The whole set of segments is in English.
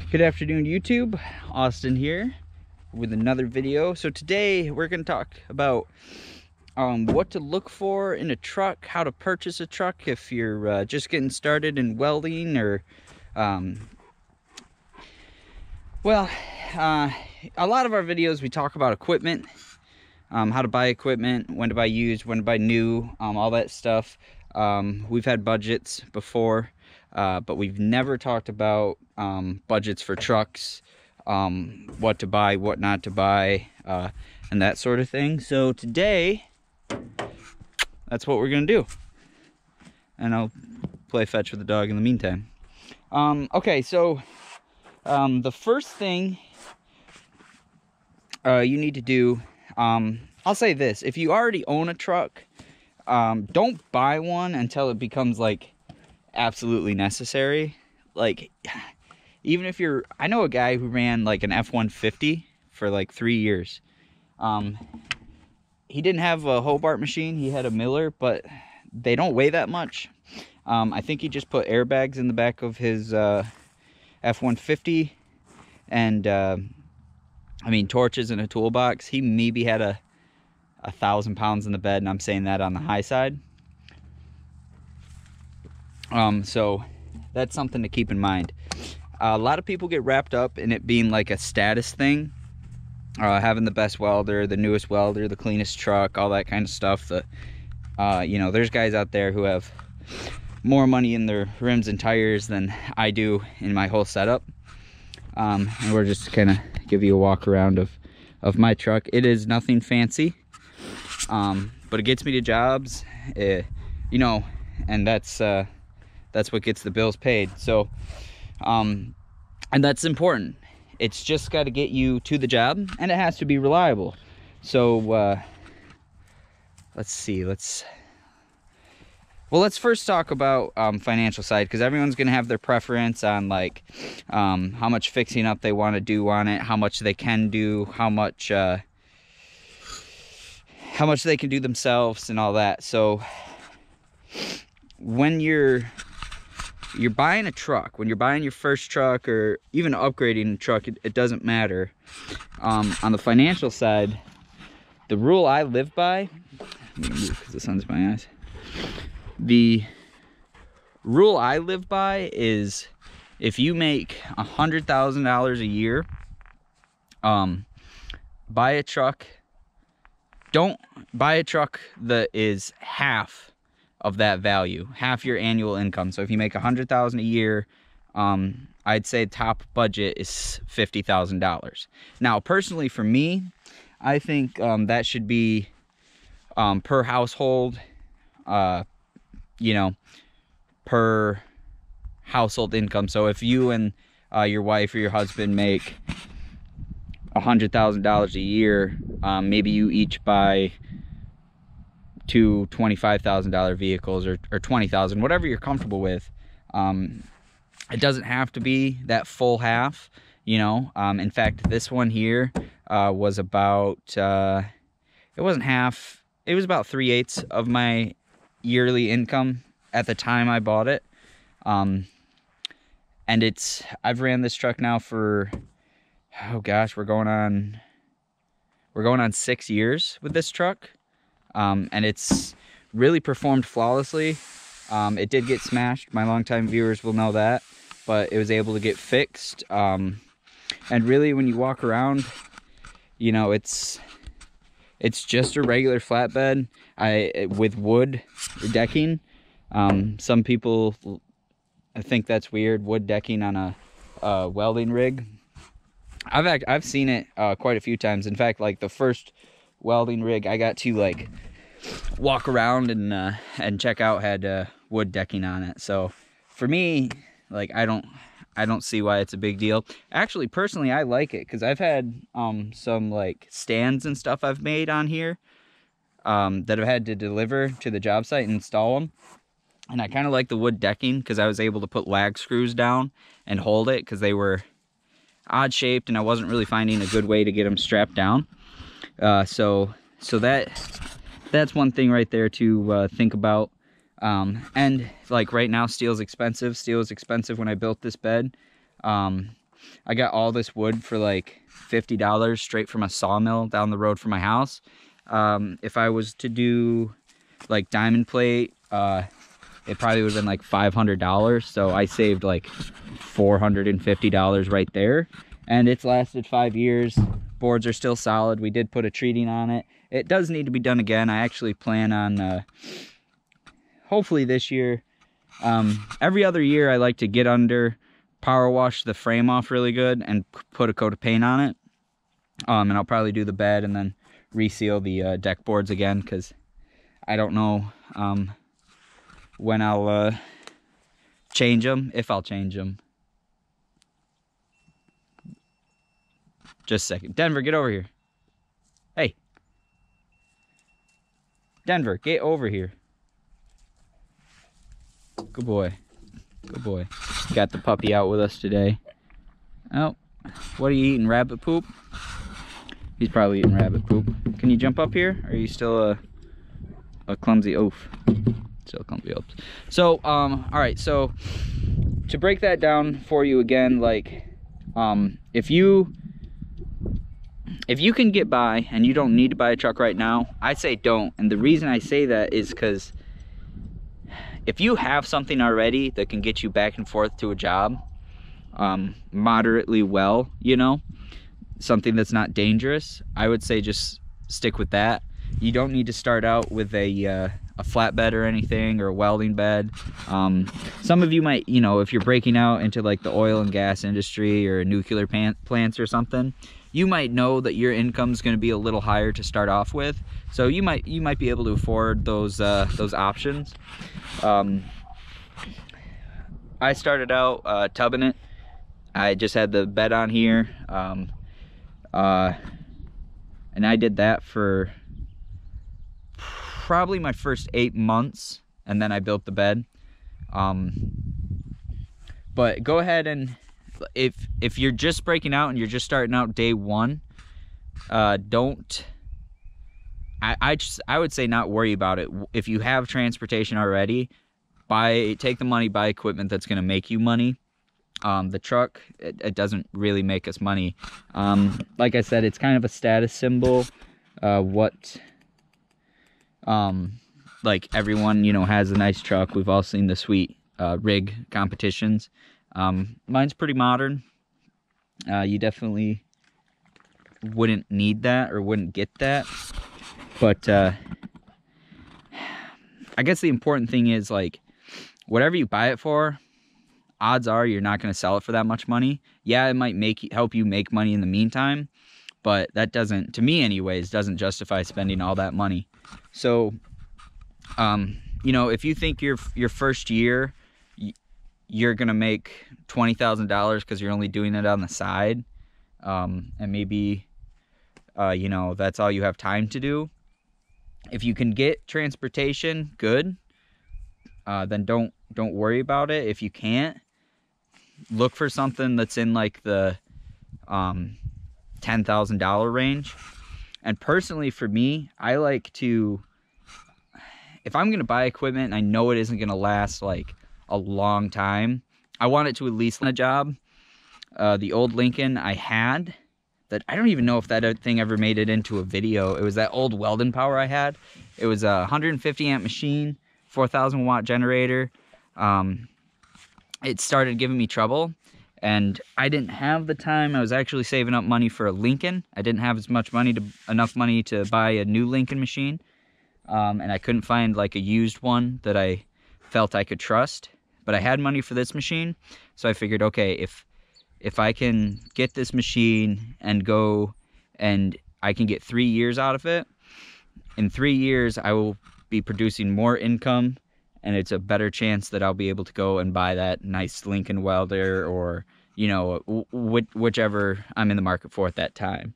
Good afternoon, YouTube. Austin here with another video. So today we're going to talk about what to look for in a truck, how to purchase a truck if you're just getting started in welding, or a lot of our videos we talk about equipment, how to buy equipment, when to buy used, when to buy new, all that stuff. We've had budgets before, but we've never talked about budgets for trucks, what to buy, what not to buy, and that sort of thing. So today, that's what we're gonna do. And I'll play fetch with the dog in the meantime. Okay, so the first thing you need to do, I'll say this: if you already own a truck, don't buy one until it becomes like absolutely necessary. Like, even if you're, I know a guy who ran like an F-150 for like 3 years. He didn't have a Hobart machine, he had a Miller, but they don't weigh that much. I think he just put airbags in the back of his F-150 and I mean torches in a toolbox. He maybe had 1,000 pounds in the bed, and I'm saying that on the high side. So that's something to keep in mind. A lot of people get wrapped up in it being like a status thing, having the best welder, the newest welder, the cleanest truck, all that kind of stuff. You know, there's guys out there who have more money in their rims and tires than I do in my whole setup. And we're just kind of give you a walk around of my truck. It is nothing fancy, but it gets me to jobs, you know, and that's what gets the bills paid. So, and that's important. It's just got to get you to the job, and it has to be reliable. So, let's see, let's first talk about financial side, because everyone's going to have their preference on like how much fixing up they want to do on it, how much they can do, how much they can do themselves, and all that. So when you're buying a truck, when you're buying your first truck, or even upgrading a truck, it doesn't matter. On the financial side, the rule I live by, I'm gonna move because the sun's in my eyes. The rule I live by is, if you make $100,000 a year, buy a truck. Don't buy a truck that is half of that value, half your annual income. So if you make $100,000 a year, I'd say top budget is $50,000. Now, personally for me, I think that should be per household, you know, per household income. So if you and your wife or your husband make $100,000 a year, maybe you each buy two $25,000 vehicles, or 20,000, whatever you're comfortable with. It doesn't have to be that full half, you know. In fact, this one here was about, it wasn't half, it was about 3/8 of my yearly income at the time I bought it. And I've ran this truck now for, oh gosh, we're going on 6 years with this truck. And it's really performed flawlessly. It did get smashed. My longtime viewers will know that, but it was able to get fixed. And really, when you walk around, you know, it's just a regular flatbed with wood decking. Some people, I think that's weird, wood decking on a welding rig. I've seen it quite a few times. In fact, like the first welding rig I got to like walk around and check out had wood decking on it. So for me, like, I don't see why it's a big deal. Actually, personally, I like it, because I've had some like stands and stuff I've made on here that I've had to deliver to the job site and install them, and I kind of like the wood decking because I was able to put lag screws down and hold it, because they were odd shaped and I wasn't really finding a good way to get them strapped down. So that's one thing right there to think about. And like right now, steel is expensive. Steel was expensive when I built this bed. I got all this wood for like $50 straight from a sawmill down the road from my house. If I was to do like diamond plate, it probably would have been like $500. So I saved like $450 right there. And it's lasted 5 years. Boards are still solid. We did put a treating on it. It does need to be done again. I actually plan on, hopefully this year. Every other year I like to get under, power wash the frame off really good, and put a coat of paint on it. And I'll probably do the bed and then reseal the deck boards again, because I don't know when I'll change them, if I'll change them. Just a second. Denver, get over here. Hey. Denver, get over here. Good boy. Good boy. Got the puppy out with us today. Oh, what are you eating? Rabbit poop? He's probably eating rabbit poop. Can you jump up here? Or are you still a clumsy oaf? Still clumsy oaf. So, all right. So, to break that down for you again, like, if you can get by and you don't need to buy a truck right now, I say don't. And the reason I say that is because if you have something already that can get you back and forth to a job moderately well, you know, something that's not dangerous, I would say just stick with that. You don't need to start out with a flatbed or anything, or a welding bed. Some of you might, you know, if you're breaking out into like the oil and gas industry or nuclear plants or something, you might know that your income is going to be a little higher to start off with. So you might be able to afford those options. I started out tubbing it. I just had the bed on here, and I did that for probably my first 8 months, and then I built the bed. But go ahead and if you're just breaking out and you're just starting out day one, I would say not worry about it. If you have transportation already, take the money, buy equipment that's going to make you money. The truck, it doesn't really make us money. Like I said, it's kind of a status symbol. Like everyone, you know, has a nice truck. We've all seen the sweet rig competitions. Mine's pretty modern. You definitely wouldn't need that or wouldn't get that. But I guess the important thing is, like, whatever you buy it for, odds are you're not going to sell it for that much money. Yeah, it might help you make money in the meantime, but that doesn't, to me anyways, doesn't justify spending all that money. So, you know, if you think your first year you're going to make $20,000 because you're only doing it on the side, and maybe, you know, that's all you have time to do. If you can get transportation, good. Then don't worry about it. If you can't, look for something that's in like the $10,000 range. And personally for me, I like to, if I'm going to buy equipment and I know it isn't going to last like a long time, I want it to at least last a job. The old Lincoln I had, that I don't even know if that thing ever made it into a video. It was that old Welding power I had. It was a 150 amp machine, 4,000 watt generator. It started giving me trouble, and I didn't have the time. I was actually saving up money for a Lincoln. I didn't have enough money to buy a new Lincoln machine, and I couldn't find like a used one that I felt I could trust. But I had money for this machine, so I figured, okay, if I can get this machine and go, and I can get 3 years out of it, in 3 years I will be producing more income, and it's a better chance that I'll be able to go and buy that nice Lincoln welder, or, you know, whichever I'm in the market for at that time.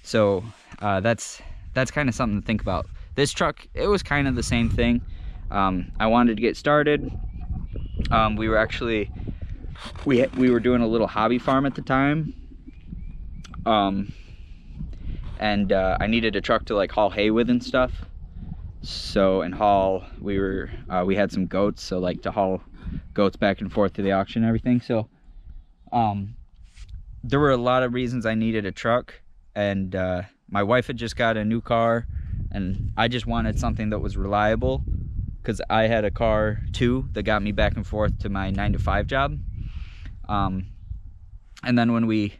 So that's kind of something to think about. This truck, it was kind of the same thing. I wanted to get started. We were actually, we were doing a little hobby farm at the time, and I needed a truck to like haul hay with and stuff. So, and haul, we had some goats, so like to haul goats back and forth to the auction and everything. So there were a lot of reasons I needed a truck, and my wife had just got a new car, and I just wanted something that was reliable, because I had a car too that got me back and forth to my 9-to-5 job. And then when we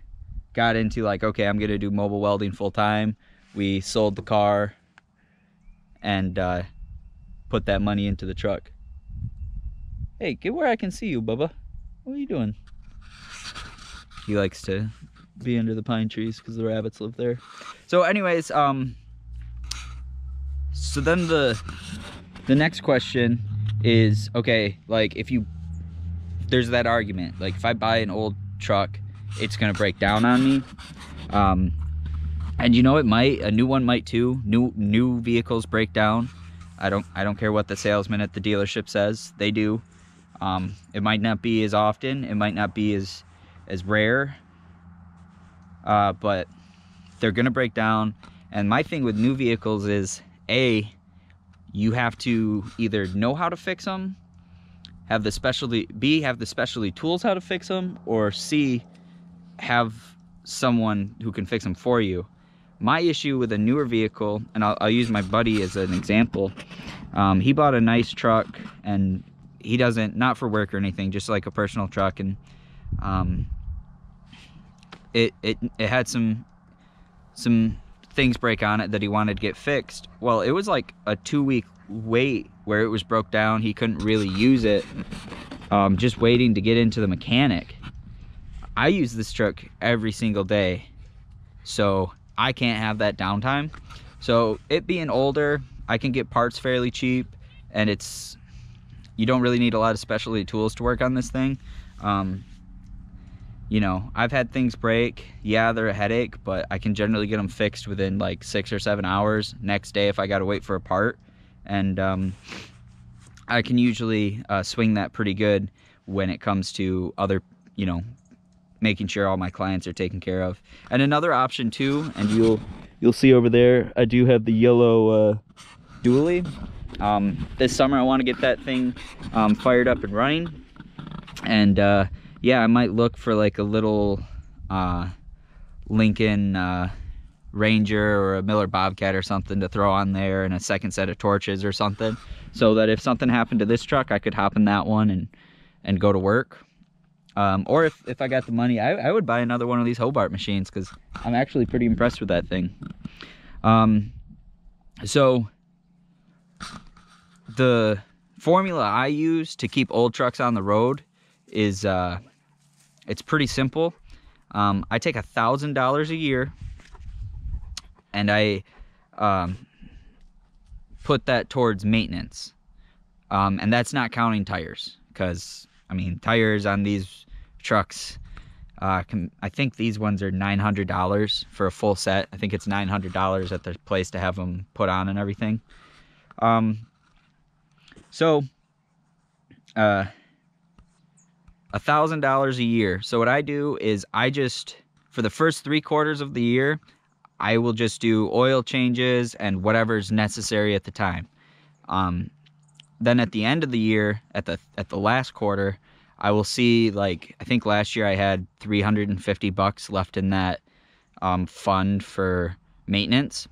got into like, okay, I'm gonna do mobile welding full time, we sold the car and put that money into the truck. Hey, get where I can see you, Bubba. What are you doing? He likes to be under the pine trees because the rabbits live there. So anyways, so then the next question is, okay, like there's that argument, like if I buy an old truck, it's gonna break down on me. And you know, it might, a new one might too. New vehicles break down. I don't care what the salesman at the dealership says, they do. It might not be as often, it might not be as rare, but they're gonna break down. And my thing with new vehicles is, A, you have to either know how to fix them, have the specialty tools how to fix them, or C, have someone who can fix them for you. My issue with a newer vehicle, and I'll use my buddy as an example. He bought a nice truck, and he doesn't, not for work or anything, just like a personal truck, and it had some things break on it that he wanted to get fixed. Well, it was like a 2-week wait where it was broke down. He couldn't really use it, just waiting to get into the mechanic. I use this truck every single day, so I can't have that downtime. So it being older, I can get parts fairly cheap, and you don't really need a lot of specialty tools to work on this thing. You know, I've had things break. Yeah, they're a headache, but I can generally get them fixed within like 6 or 7 hours next day if I gotta wait for a part. And I can usually swing that pretty good when it comes to other, you know, making sure all my clients are taken care of. And another option too, and you'll see over there, I do have the yellow dually. This summer I want to get that thing fired up and running, and yeah, I might look for like a little Lincoln Ranger or a Miller Bobcat or something to throw on there, and a second set of torches or something, so that if something happened to this truck, I could hop in that one and go to work. Or if I got the money, I would buy another one of these Hobart machines, because I'm actually pretty impressed with that thing. So the formula I use to keep old trucks on the road is it's pretty simple. I take $1,000 a year, and I put that towards maintenance, and that's not counting tires, because I mean, tires on these trucks, I think these ones are $900 for a full set. I think it's $900 at the place to have them put on and everything. So $1,000 a year. So what I do is for the first 3 quarters of the year, I will just do oil changes and whatever's necessary at the time. Then at the end of the year, at the last quarter, I will see, like, I think last year I had $350 left in that fund for maintenance.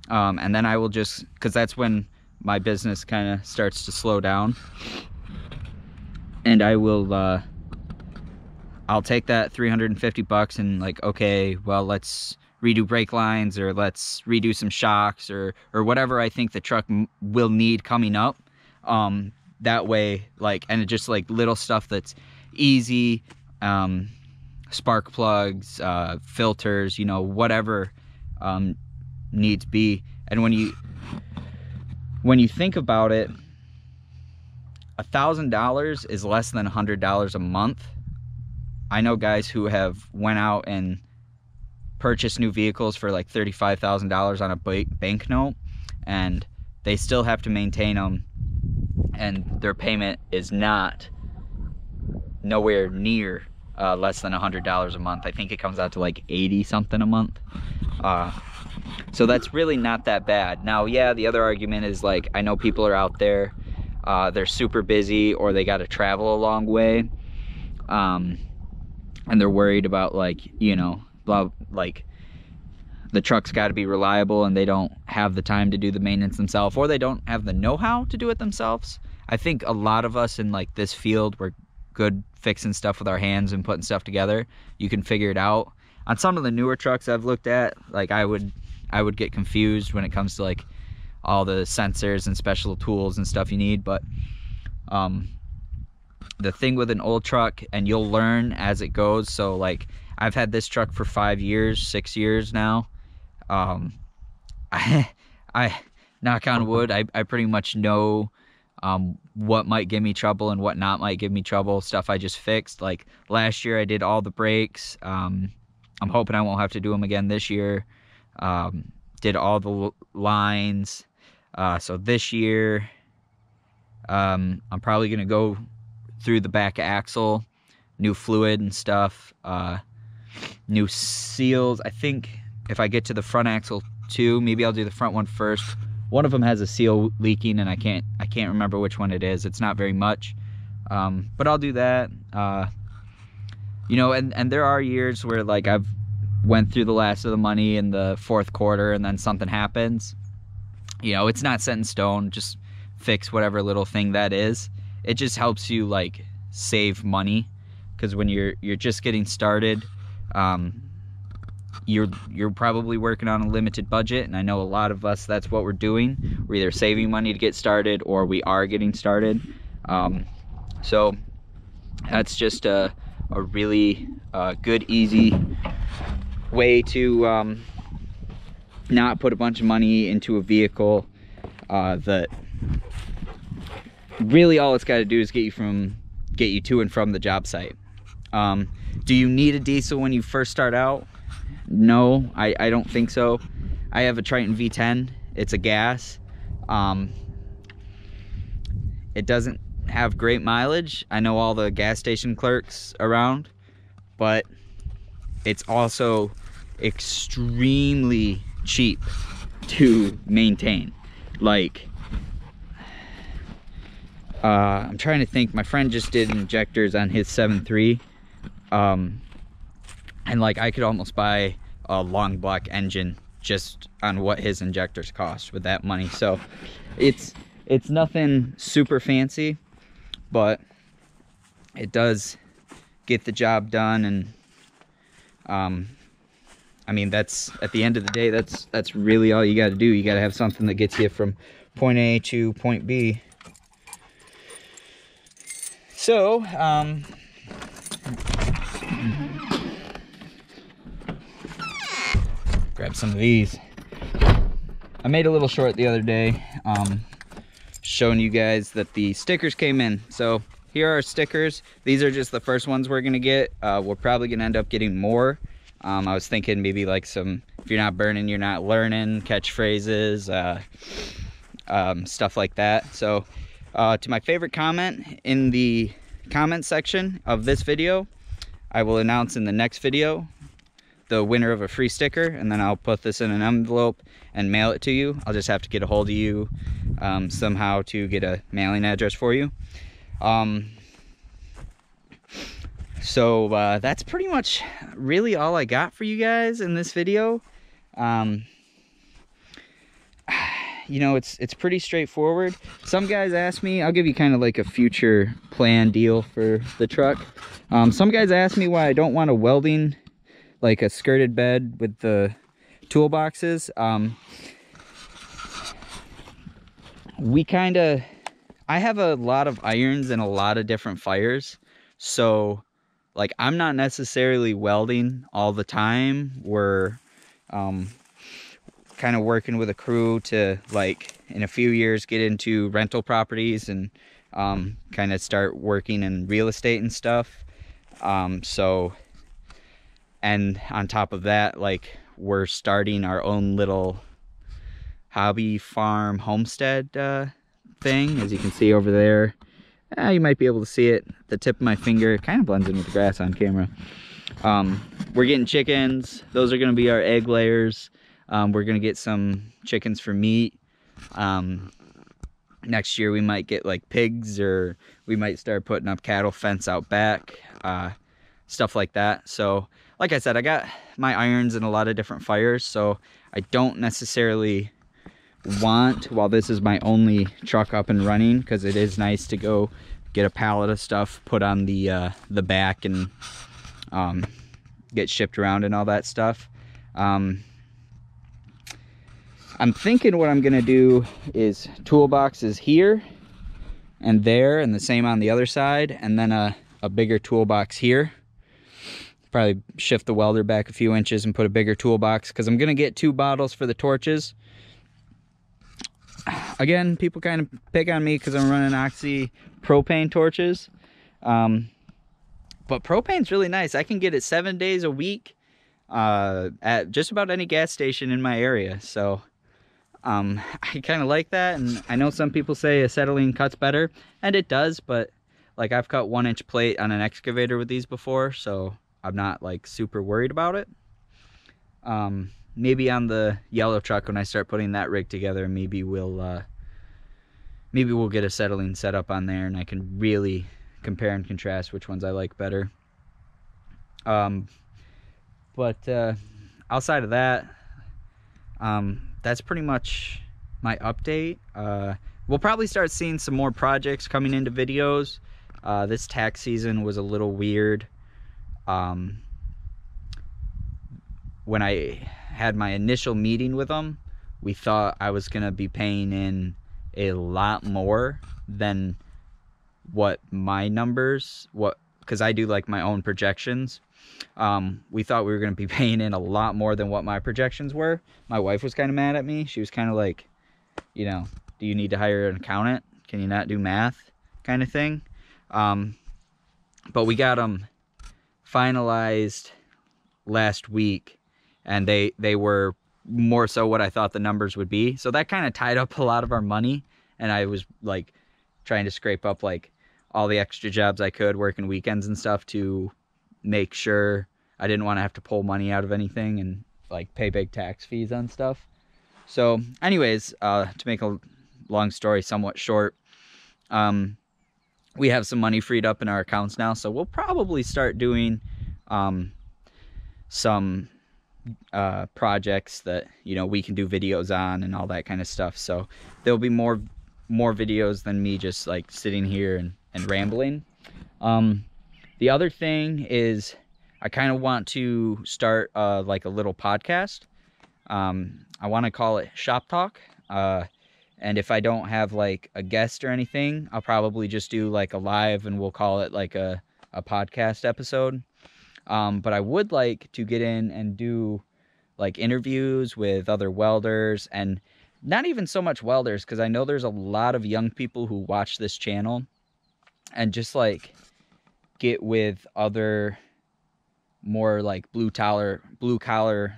And then I will just, because that's when my business kind of starts to slow down, and I will I'll take that $350 and, like, okay, well, let's redo brake lines, or let's redo some shocks, or whatever I think the truck will need coming up. That way, like, and it just like little stuff that's easy, spark plugs, filters, you know, whatever needs be. And when you think about it, $1,000 is less than $100 a month. I know guys who have went out and purchased new vehicles for like $35,000 on a banknote, and they still have to maintain them, and their payment is nowhere near less than $100 a month. I think it comes out to like 80 something a month. So that's really not that bad. Now, yeah, the other argument is, like, I know people are out there, they're super busy, or they got to travel a long way. and they're worried about, like, you know, blah, like the truck's got to be reliable and they don't have the time to do the maintenance themselves, or they don't have the know-how to do it themselves. I think a lot of us in like this field, we're good fixing stuff with our hands and putting stuff together. You can figure it out. On some of the newer trucks I've looked at, like I would get confused when it comes to like all the sensors and special tools and stuff you need. But the thing with an old truck, and you'll learn as it goes. So like I've had this truck for 5 years, 6 years now. I knock on wood, I pretty much know what might give me trouble and what not might give me trouble. Stuff I just fixed. Like last year I did all the brakes. I'm hoping I won't have to do them again this year. Did all the lines. So this year I'm probably gonna go through the back axle, new fluid and stuff, new seals. I think if I get to the front axle too, maybe I'll do the front one first. One of them has a seal leaking and I can't remember which one it is. It's not very much, but I'll do that. You know, and there are years where like I've went through the last of the money in the fourth quarter and then something happens. You know, it's not set in stone. Just fix whatever little thing that is. It just helps you like save money, because when you're just getting started, you're probably working on a limited budget, and I know a lot of us, that's what we're doing. We're either saving money to get started or we are getting started. So that's just a really good, easy way to not put a bunch of money into a vehicle that really all it's got to do is get you to and from the job site. Do you need a diesel when you first start out? No, I don't think so. I have a Triton V10. It's a gas. It doesn't have great mileage. I know all the gas station clerks around, but it's also extremely cheap to maintain. Like, I'm trying to think. My friend just did injectors on his 7.3, and like I could almost buy a long block engine just on what his injectors cost with that money. So it's nothing super fancy, but it does get the job done. And I mean, that's, at the end of the day, that's really all you got to do. You got to have something that gets you from point A to point B. So, grab some of these. I made a little short the other day, showing you guys that the stickers came in. So here are our stickers. These are just the first ones we're gonna get. We're probably gonna end up getting more. I was thinking maybe like some, if you're not burning, you're not learning, catchphrases, stuff like that. So to my favorite comment in the comment section of this video, I will announce in the next video the winner of a free sticker, and then I'll put this in an envelope and mail it to you. I'll just have to get a hold of you somehow to get a mailing address for you. So that's pretty much really all I got for you guys in this video. You know, it's pretty straightforward. Some guys ask me, I'll give you kind of like a future plan deal for the truck. Some guys ask me why I don't want a welding, like a skirted bed with the toolboxes. I have a lot of irons and a lot of different fires, so like I'm not necessarily welding all the time. We're kind of working with a crew to, like, in a few years get into rental properties and kind of start working in real estate and stuff. So, and on top of that, like, we're starting our own little hobby farm homestead thing, as you can see over there. You might be able to see it. The tip of my finger kind of blends in with the grass on camera. We're getting chickens. Those are going to be our egg layers. We're going to get some chickens for meat. Next year we might get like pigs, or we might start putting up cattle fence out back. stuff like that. So like I said, I got my irons in a lot of different fires, so I don't necessarily want, while this is my only truck up and running, because it is nice to go get a pallet of stuff put on the back and get shipped around and all that stuff. I'm thinking what I'm gonna do is toolboxes here and there, and the same on the other side, and then a bigger toolbox here. Probably shift the welder back a few inches and put a bigger toolbox, because I'm gonna get 2 bottles for the torches. Again, people kind of pick on me because I'm running oxy propane torches, but propane's really nice. I can get it 7 days a week at just about any gas station in my area, so I kind of like that. And I know some people say acetylene cuts better, and it does, but like I've cut 1-inch plate on an excavator with these before, so I'm not like super worried about it. Maybe on the yellow truck, when I start putting that rig together, maybe we'll get acetylene set up on there, and I can really compare and contrast which ones I like better. But outside of that, that's pretty much my update. We'll probably start seeing some more projects coming into videos. This tax season was a little weird. When I had my initial meeting with them, we thought I was gonna be paying in a lot more than what my numbers, because I do like my own projections. We thought we were gonna be paying in a lot more than what my projections were. My wife was kind of mad at me. She was kind of like, you know, do you need to hire an accountant? Can you not do math, kind of thing? But we got them finalized last week, and they were more so what I thought the numbers would be. So that kind of tied up a lot of our money, and I was like trying to scrape up like all the extra jobs I could, working weekends and stuff, to make sure I didn't want to have to pull money out of anything and like pay big tax fees on stuff. So anyways, to make a long story somewhat short, we have some money freed up in our accounts now, so we'll probably start doing some projects that, you know, we can do videos on and all that kind of stuff. So there'll be more videos than me just like sitting here and rambling. The other thing is I kind of want to start like a little podcast. I want to call it Shop Talk. And if I don't have like a guest or anything, I'll probably just do like a live, and we'll call it like a podcast episode. But I would like to get in and do like interviews with other welders, and not even so much welders, because I know there's a lot of young people who watch this channel, and just like get with other more like blue collar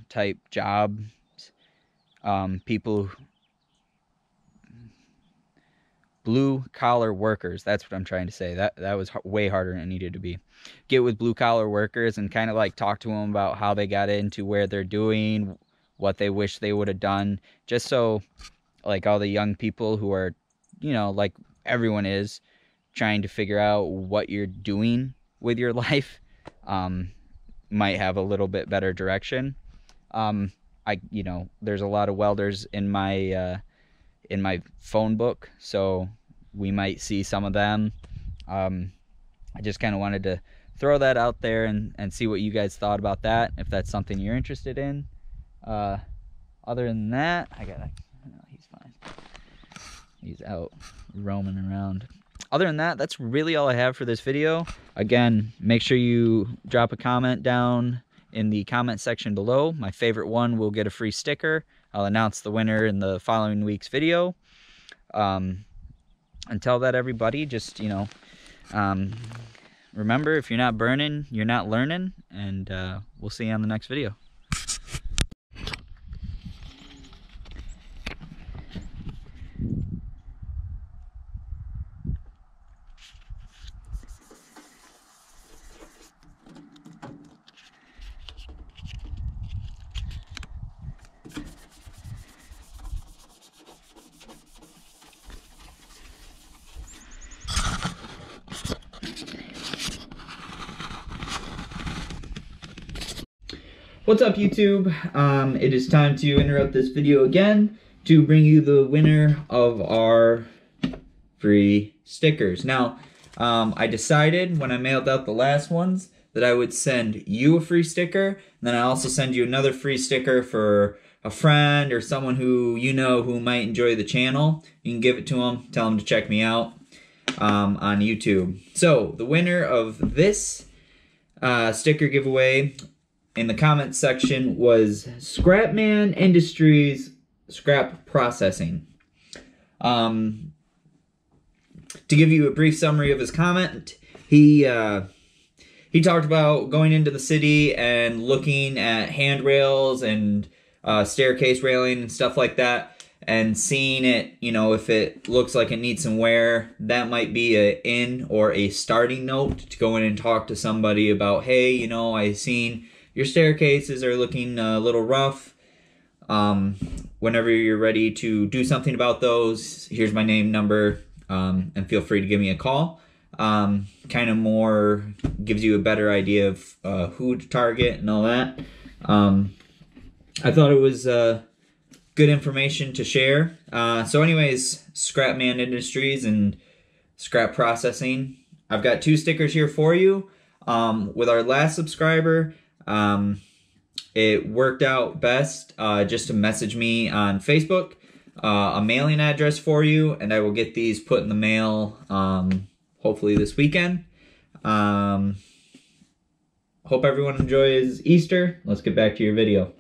type jobs, people, blue collar workers. That's what I'm trying to say. That was way harder than it needed to be. Get with blue collar workers and kind of like talk to them about how they got into where they're doing, what they wish they would have done, just so like all the young people who are, you know, like everyone is trying to figure out what you're doing with your life, might have a little bit better direction. You know, there's a lot of welders in my phone book, so we might see some of them. I just kind of wanted to throw that out there and see what you guys thought about that, if that's something you're interested in. Other than that, he's fine. He's out roaming around. Other than that, that's really all I have for this video. Again, make sure you drop a comment down in the comment section below. My favorite one will get a free sticker. I'll announce the winner in the following week's video. Until that, everybody, just, you know, remember, if you're not burning, you're not learning, and we'll see you on the next video. What's up, YouTube? It is time to interrupt this video again to bring you the winner of our free stickers. Now, I decided when I mailed out the last ones that I would send you a free sticker, and then I also send you another free sticker for a friend or someone who you know who might enjoy the channel. You can give it to them, tell them to check me out on YouTube. So, the winner of this sticker giveaway in the comments section was Scrapman Industries Scrap Processing. To give you a brief summary of his comment, he talked about going into the city and looking at handrails and staircase railing and stuff like that, and seeing it, you know, if it looks like it needs some wear, that might be a in or a starting note to go in and talk to somebody about, hey, you know, I've seen your staircases are looking a little rough. Whenever you're ready to do something about those, here's my name, number, and feel free to give me a call. Kind of more gives you a better idea of who to target and all that. I thought it was good information to share. So anyways, Scrapman Industries and Scrap Processing. I've got 2 stickers here for you. With our last subscriber, it worked out best just to message me on Facebook, a mailing address for you, and I will get these put in the mail hopefully this weekend. Hope everyone enjoys Easter. Let's get back to your video.